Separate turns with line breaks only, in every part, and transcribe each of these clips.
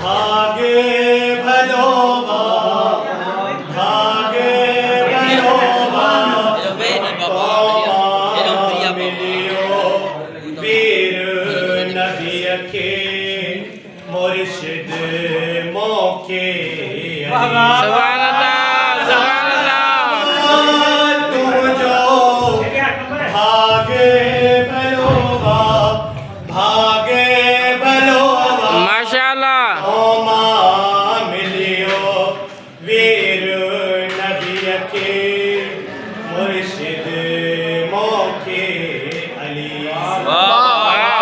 भागे भलोवा भागे भलोवा मिलियो वीर नबी के मुर्शिद मौके
सुभान अल्लाह सुभान अल्लाह।
तुम जो भागे भलोवा भागे भलोवा
माशाअल्लाह।
ओमा मिलियो वीर नबी के मुर्शिद मौके अली।
वाह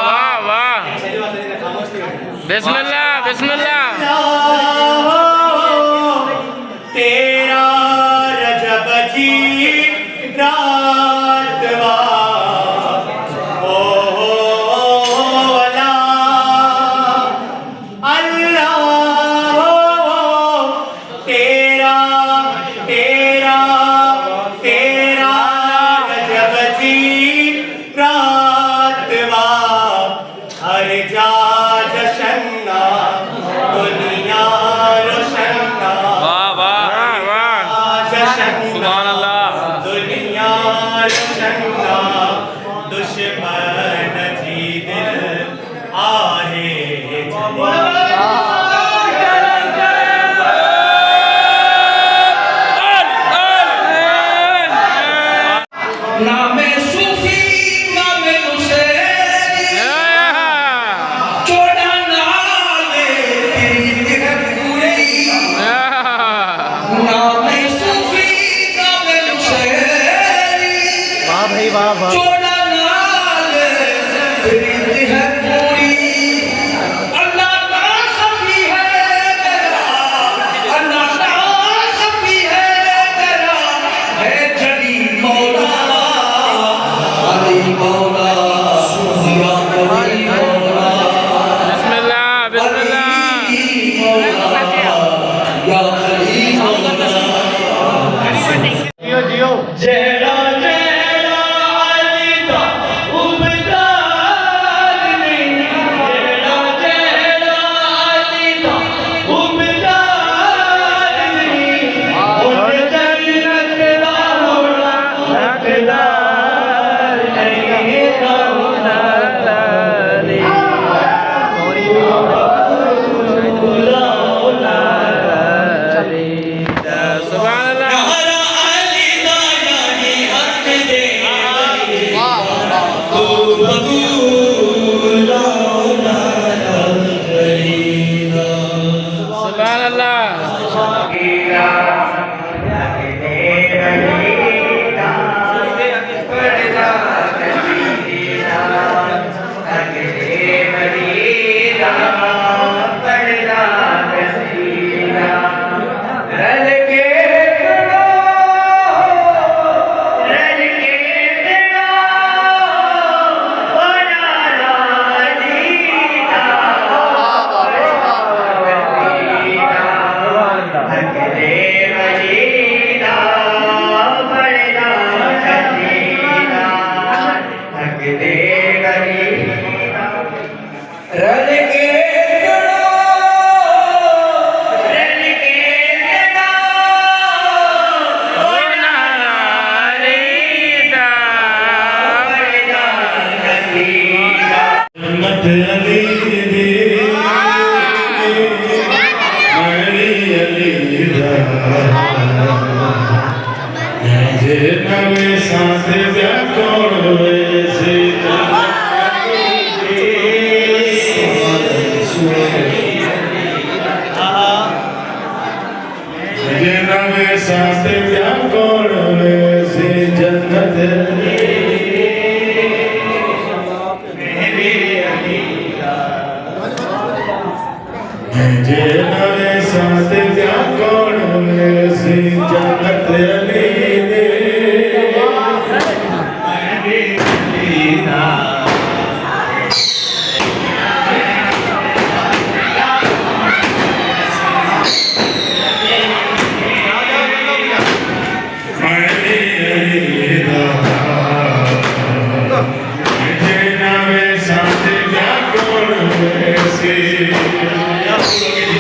वाह वाह। बिस्मिल्लाह बिस्मिल्लाह।
तेरा रजब जी रात तेरा तेरा तेरा रजब जी रात हर जा जशन्ना दुनिया रोशन्ना
वाह वाह वाह। सुभान अल्लाह।
दुनिया रोशन्ना दुश्मन जी दिल आहे वाह वाह।
बिस्मिल्लाह बिस्मिल्लाह।
जियो जियो जेड़ा जेड़ा अली दा उबदार नहीं जेड़ा जेड़ा अली दा उबदार नहीं उन जन्नत दा होना हकदार नहीं
सुभान अल्लाह। सुभान अल्लाह।
से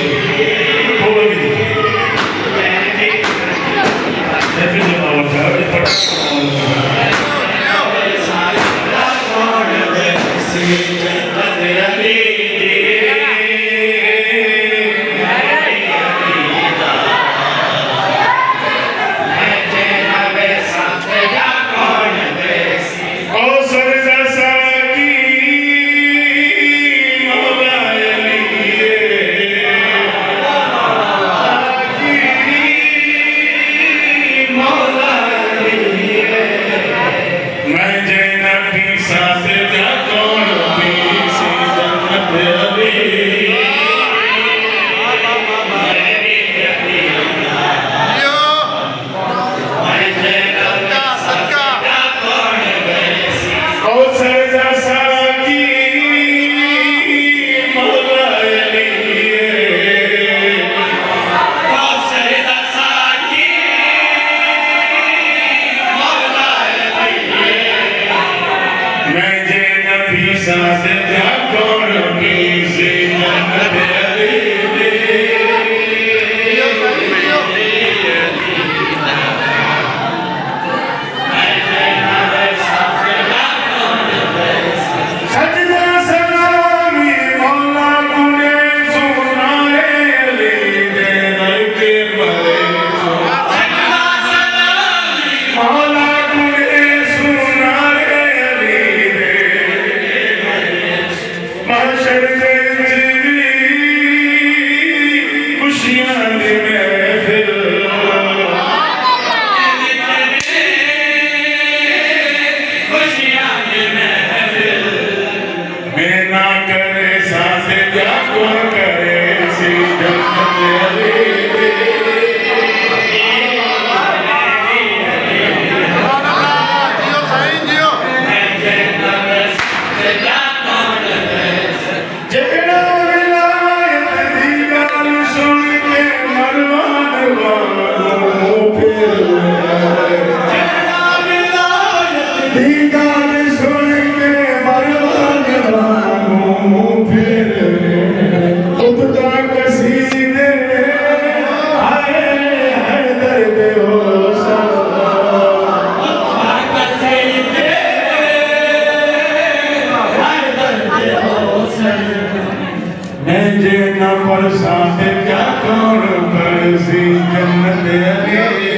जे न परसां ते क्या कौन परसी जन्नत अली